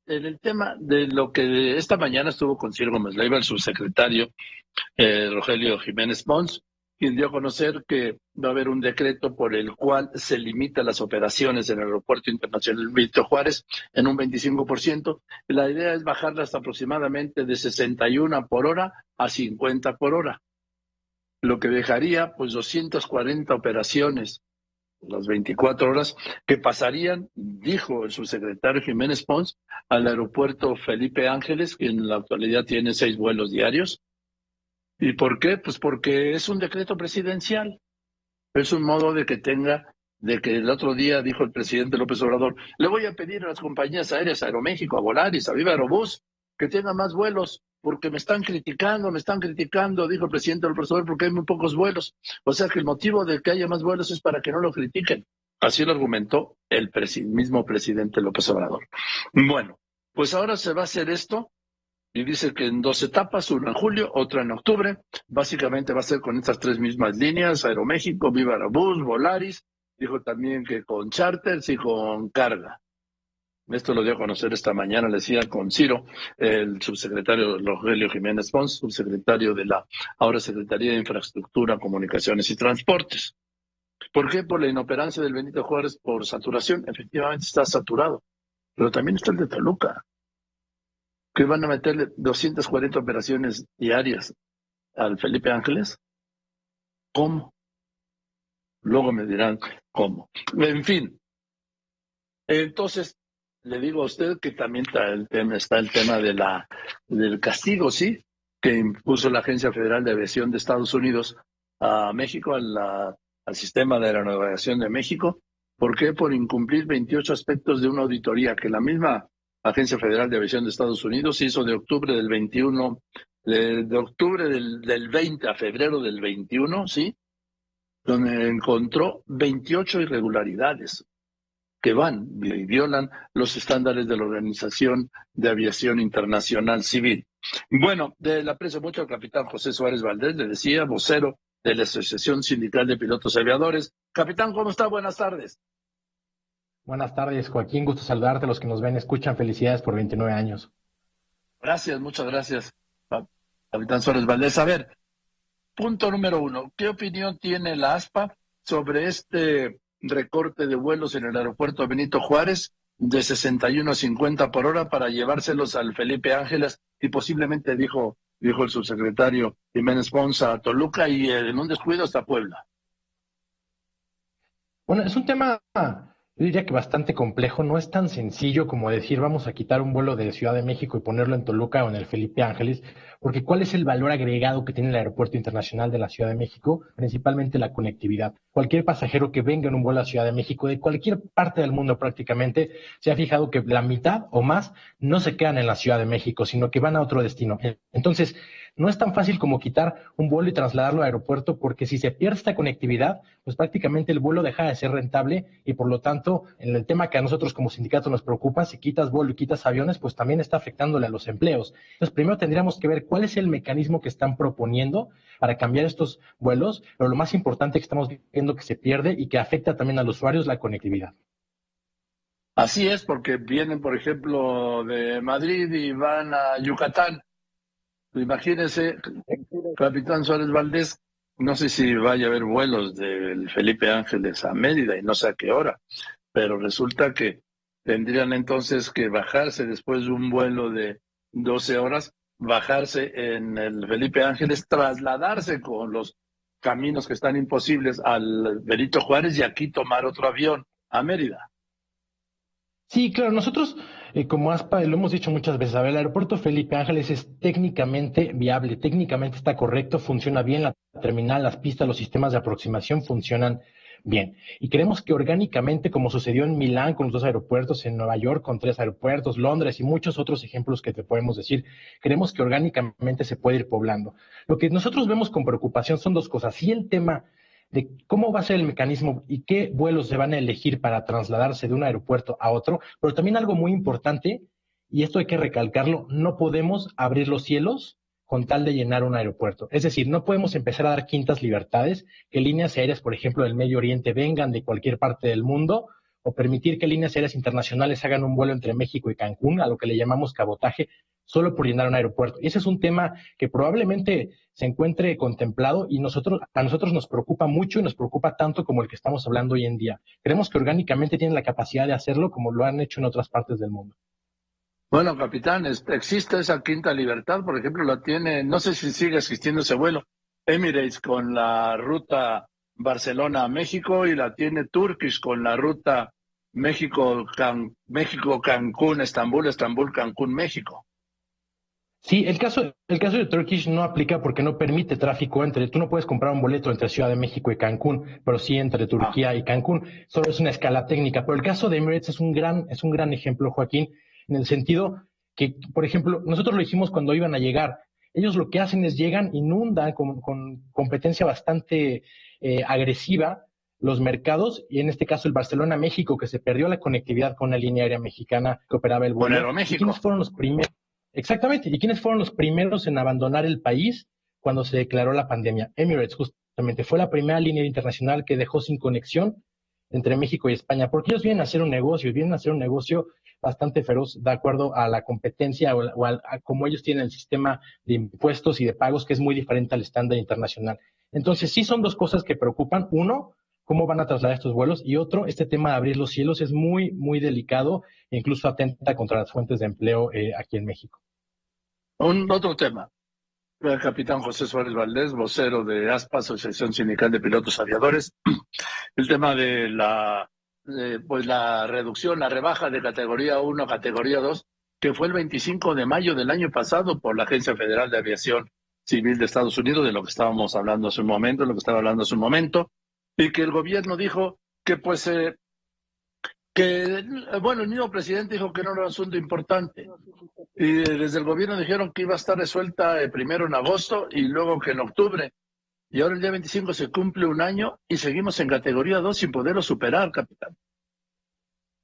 en el tema de lo que esta mañana estuvo con Ciro Gómez Leiva, el subsecretario Rogelio Jiménez Pons, quien dio a conocer que va a haber un decreto por el cual se limita las operaciones en el Aeropuerto Internacional Benito Juárez en un 25%. La idea es bajarlas aproximadamente de 61 por hora a 50 por hora, lo que dejaría pues 240 operaciones las 24 horas que pasarían, dijo el subsecretario Jiménez Pons, al aeropuerto Felipe Ángeles, que en la actualidad tiene 6 vuelos diarios. ¿Y por qué? Pues porque es un decreto presidencial. Es un modo de que el otro día dijo el presidente López Obrador, le voy a pedir a las compañías aéreas, a Aeroméxico, a Volaris, a Viva Aerobús, que tengan más vuelos, porque me están criticando, dijo el presidente López Obrador, porque hay muy pocos vuelos. O sea que el motivo de que haya más vuelos es para que no lo critiquen. Así lo argumentó el mismo presidente López Obrador. Bueno, pues ahora se va a hacer esto, y dice que en 2 etapas, una en julio, otra en octubre. Básicamente va a ser con estas 3 mismas líneas, Aeroméxico, Viva Aerobús, Volaris. Dijo también que con charters y con carga. Esto lo dio a conocer esta mañana, le decía con Ciro, el subsecretario Rogelio Jiménez Pons, subsecretario de la ahora Secretaría de Infraestructura, Comunicaciones y Transportes. ¿Por qué? Por la inoperancia del Benito Juárez, por saturación. Efectivamente está saturado, pero también está el de Toluca, que van a meterle 240 operaciones diarias al Felipe Ángeles. ¿Cómo? Luego me dirán cómo. En fin, entonces le digo a usted que también está el tema del castigo, ¿sí? Que impuso la Agencia Federal de Aviación de Estados Unidos a México, al sistema de aeronavegación de México. ¿Por qué? Por incumplir 28 aspectos de una auditoría que la misma Agencia Federal de Aviación de Estados Unidos hizo de octubre del 21, de octubre del 20 a febrero del 21, ¿sí? Donde encontró 28 irregularidades que van y violan los estándares de la Organización de Aviación Internacional Civil. Bueno, le aprecio mucho al capitán José Suárez Valdés, le decía, vocero de la Asociación Sindical de Pilotos Aviadores. Capitán, ¿cómo está? Buenas tardes. Buenas tardes, Joaquín. Gusto saludarte. Los que nos ven, escuchan. Felicidades por 29 años. Gracias, muchas gracias, capitán Suárez Valdés. A ver, punto número 1. ¿Qué opinión tiene la ASPA sobre este recorte de vuelos en el aeropuerto Benito Juárez de 61 a 50 por hora para llevárselos al Felipe Ángeles y posiblemente, dijo el subsecretario Jiménez Pons, a Toluca y en un descuido hasta Puebla? Bueno, es un tema, yo diría que bastante complejo. No es tan sencillo como decir vamos a quitar un vuelo de Ciudad de México y ponerlo en Toluca o en el Felipe Ángeles, porque ¿cuál es el valor agregado que tiene el Aeropuerto Internacional de la Ciudad de México? Principalmente la conectividad. Cualquier pasajero que venga en un vuelo a Ciudad de México, de cualquier parte del mundo prácticamente, se ha fijado que la mitad o más no se quedan en la Ciudad de México, sino que van a otro destino. Entonces, no es tan fácil como quitar un vuelo y trasladarlo al aeropuerto, porque si se pierde esta conectividad, pues prácticamente el vuelo deja de ser rentable y por lo tanto, en el tema que a nosotros como sindicato nos preocupa, si quitas vuelo y quitas aviones, pues también está afectándole a los empleos. Entonces, primero tendríamos que ver cuál es el mecanismo que están proponiendo para cambiar estos vuelos, pero lo más importante que estamos viendo que se pierde y que afecta también a los usuarios, la conectividad. Así es, porque vienen, por ejemplo, de Madrid y van a Yucatán. Imagínese, capitán Suárez Valdés, no sé si vaya a haber vuelos del Felipe Ángeles a Mérida y no sé a qué hora, pero resulta que tendrían entonces que bajarse después de un vuelo de 12 horas, bajarse en el Felipe Ángeles, trasladarse con los caminos que están imposibles al Benito Juárez y aquí tomar otro avión a Mérida. Sí, claro, nosotros como ASPA lo hemos dicho muchas veces, a ver, el aeropuerto Felipe Ángeles es técnicamente viable, técnicamente está correcto, funciona bien la terminal, las pistas, los sistemas de aproximación funcionan bien. Y creemos que orgánicamente, como sucedió en Milán con los 2 aeropuertos, en Nueva York con 3 aeropuertos, Londres y muchos otros ejemplos que te podemos decir, creemos que orgánicamente se puede ir poblando. Lo que nosotros vemos con preocupación son 2 cosas. Sí, el tema de cómo va a ser el mecanismo y qué vuelos se van a elegir para trasladarse de un aeropuerto a otro, pero también algo muy importante, y esto hay que recalcarlo, no podemos abrir los cielos con tal de llenar un aeropuerto. Es decir, no podemos empezar a dar quintas libertades, que líneas aéreas, por ejemplo, del Medio Oriente vengan de cualquier parte del mundo o permitir que líneas aéreas internacionales hagan un vuelo entre México y Cancún, a lo que le llamamos cabotaje, solo por llenar un aeropuerto. Y ese es un tema que probablemente se encuentre contemplado y a nosotros nos preocupa mucho y nos preocupa tanto como el que estamos hablando hoy en día. Creemos que orgánicamente tienen la capacidad de hacerlo como lo han hecho en otras partes del mundo. Bueno, capitán, existe esa quinta libertad, por ejemplo, la tiene, no sé si sigue existiendo ese vuelo, Emirates con la ruta Barcelona-México y la tiene Turkish con la ruta México-Cancún, Estambul, Estambul-Cancún, México. Sí, el caso de Turkish no aplica porque no permite tráfico tú no puedes comprar un boleto entre Ciudad de México y Cancún, pero sí entre Ah, Turquía y Cancún. Solo es una escala técnica. Pero el caso de Emirates es un gran ejemplo, Joaquín, en el sentido que, por ejemplo, nosotros lo dijimos cuando iban a llegar. Ellos lo que hacen es llegan, inundan con competencia bastante agresiva los mercados, y en este caso el Barcelona-México, que se perdió la conectividad con la línea aérea mexicana que operaba el con vuelo. ¿Y quiénes Aeroméxico. fueron los primeros? Exactamente. ¿Y quiénes fueron los primeros en abandonar el país cuando se declaró la pandemia? Emirates, justamente, fue la primera línea internacional que dejó sin conexión entre México y España, porque ellos vienen a hacer un negocio bastante feroz, de acuerdo a la competencia a cómo ellos tienen el sistema de impuestos y de pagos, que es muy diferente al estándar internacional. Entonces, sí son dos cosas que preocupan. Uno, cómo van a trasladar estos vuelos, y otro, este tema de abrir los cielos es muy, muy delicado e incluso atenta contra las fuentes de empleo aquí en México. Un otro tema. El capitán José Suárez Valdés, vocero de ASPA, Asociación Sindical de Pilotos Aviadores, el tema de pues la reducción, la rebaja de categoría 1 a categoría 2, que fue el 25 de mayo del año pasado por la Agencia Federal de Aviación Civil de Estados Unidos, de lo que estábamos hablando hace un momento, lo que estaba hablando hace un momento, y que el gobierno dijo que bueno, el mismo presidente dijo que no era un asunto importante. Y desde el gobierno dijeron que iba a estar resuelta primero en agosto y luego que en octubre. Y ahora el día 25 se cumple un año y seguimos en categoría 2 sin poderlo superar, capitán.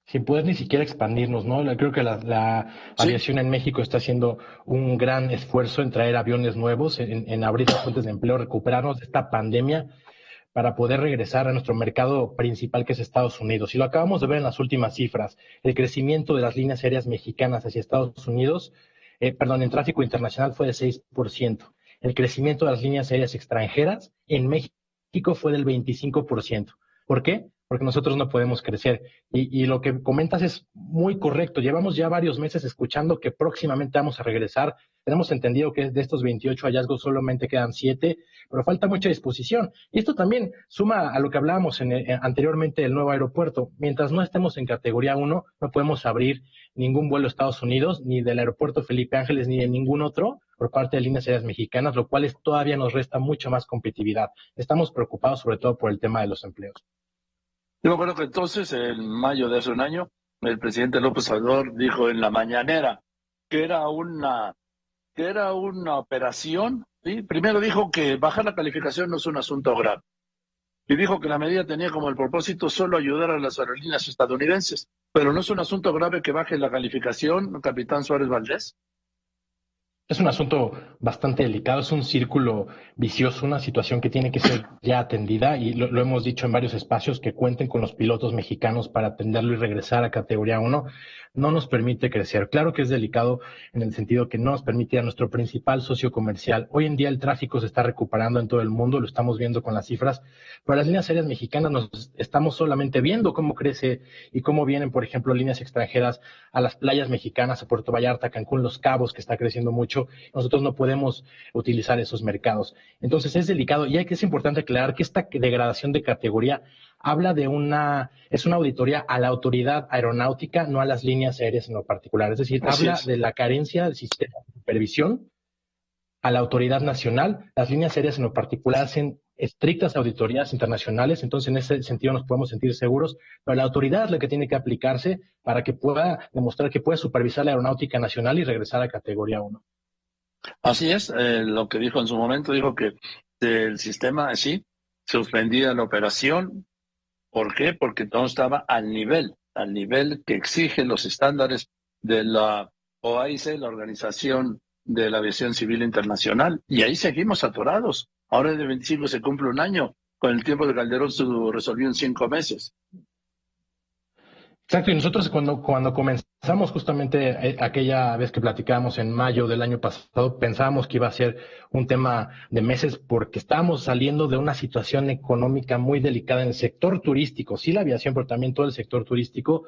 Sin poder ni siquiera expandirnos, ¿no? Creo que la Sí, aviación en México está haciendo un gran esfuerzo en traer aviones nuevos, en abrir las fuentes de empleo, recuperarnos de esta pandemia para poder regresar a nuestro mercado principal, que es Estados Unidos. Y lo acabamos de ver en las últimas cifras. El crecimiento de las líneas aéreas mexicanas hacia Estados Unidos, en tráfico internacional fue de 6%. El crecimiento de las líneas aéreas extranjeras en México fue del 25%. ¿Por qué? Porque nosotros no podemos crecer. Y lo que comentas es muy correcto. Llevamos ya varios meses escuchando que próximamente vamos a regresar. Tenemos entendido que de estos 28 hallazgos solamente quedan 7, pero falta mucha disposición. Y esto también suma a lo que hablábamos anteriormente del nuevo aeropuerto. Mientras no estemos en categoría 1, no podemos abrir ningún vuelo a Estados Unidos, ni del aeropuerto Felipe Ángeles, ni de ningún otro por parte de líneas aéreas mexicanas, lo cual todavía nos resta mucho más competitividad. Estamos preocupados sobre todo por el tema de los empleos. yo me acuerdo que entonces, en mayo de hace un año, el presidente López Obrador dijo en la mañanera que era una operación, ¿sí? Primero dijo que bajar la calificación no es un asunto grave. Y dijo que la medida tenía como el propósito solo ayudar a las aerolíneas estadounidenses. Pero no es un asunto grave que baje la calificación, capitán Suárez Valdés. Es un asunto bastante delicado, es un círculo vicioso, una situación que tiene que ser ya atendida, y lo hemos dicho en varios espacios, que cuenten con los pilotos mexicanos para atenderlo y regresar a categoría 1. No nos permite crecer. Claro que es delicado en el sentido que no nos permite a nuestro principal socio comercial. Hoy en día el tráfico se está recuperando en todo el mundo, lo estamos viendo con las cifras, pero las líneas aéreas mexicanas nos estamos solamente viendo cómo crece y cómo vienen, por ejemplo, líneas extranjeras a las playas mexicanas, a Puerto Vallarta, Cancún, Los Cabos, que está creciendo mucho. Nosotros no podemos utilizar esos mercados. Entonces es delicado, y es importante aclarar que esta degradación de categoría habla es una auditoría a la autoridad aeronáutica, no a las líneas aéreas en lo particular. Es decir, Así habla es. de la carencia del sistema de supervisión a la autoridad nacional. Las líneas aéreas en lo particular hacen estrictas auditorías internacionales, entonces en ese sentido nos podemos sentir seguros, pero la autoridad es la que tiene que aplicarse para que pueda demostrar que puede supervisar la aeronáutica nacional y regresar a categoría 1. Así es, lo que dijo en su momento, dijo que el sistema, sí, suspendía la operación. ¿Por qué? Porque todo estaba al nivel que exigen los estándares de la OAIC, la Organización de la Aviación Civil Internacional. Y ahí seguimos atorados. Ahora de 25 se cumple un año. Con el tiempo de Calderón se resolvió en 5 meses. Exacto, y nosotros cuando comenzamos justamente aquella vez que platicábamos en mayo del año pasado, pensábamos que iba a ser un tema de meses porque estábamos saliendo de una situación económica muy delicada en el sector turístico, sí la aviación, pero también todo el sector turístico.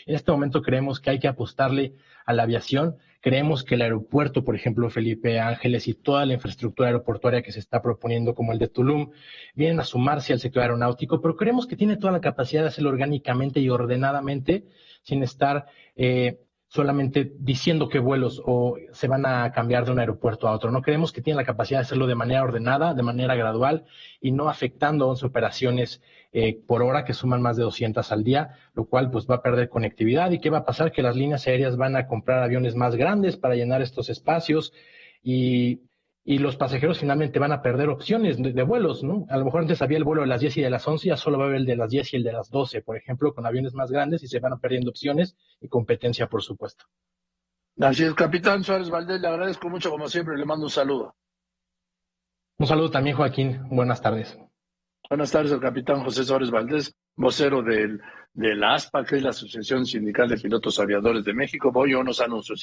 En este momento creemos que hay que apostarle a la aviación. Creemos que el aeropuerto, por ejemplo, Felipe Ángeles y toda la infraestructura aeroportuaria que se está proponiendo, como el de Tulum, vienen a sumarse al sector aeronáutico, pero creemos que tiene toda la capacidad de hacerlo orgánicamente y ordenadamente, sin estar solamente diciendo qué vuelos o se van a cambiar de un aeropuerto a otro. No creemos que tiene la capacidad de hacerlo de manera ordenada, de manera gradual y no afectando a 11 operaciones por hora que suman más de 200 al día, lo cual pues va a perder conectividad. ¿Y qué va a pasar? Que las líneas aéreas van a comprar aviones más grandes para llenar estos espacios y y los pasajeros finalmente van a perder opciones de vuelos, ¿no? A lo mejor antes había el vuelo de las 10 y de las 11, ya solo va a haber el de las 10 y el de las 12, por ejemplo, con aviones más grandes y se van perdiendo opciones y competencia, por supuesto. Así es, capitán Suárez Valdés, le agradezco mucho como siempre, le mando un saludo. Un saludo también, Joaquín. Buenas tardes. Buenas tardes al capitán José Suárez Valdés, vocero de la ASPA, que es la Asociación Sindical de Pilotos Aviadores de México. Voy a unos anuncios.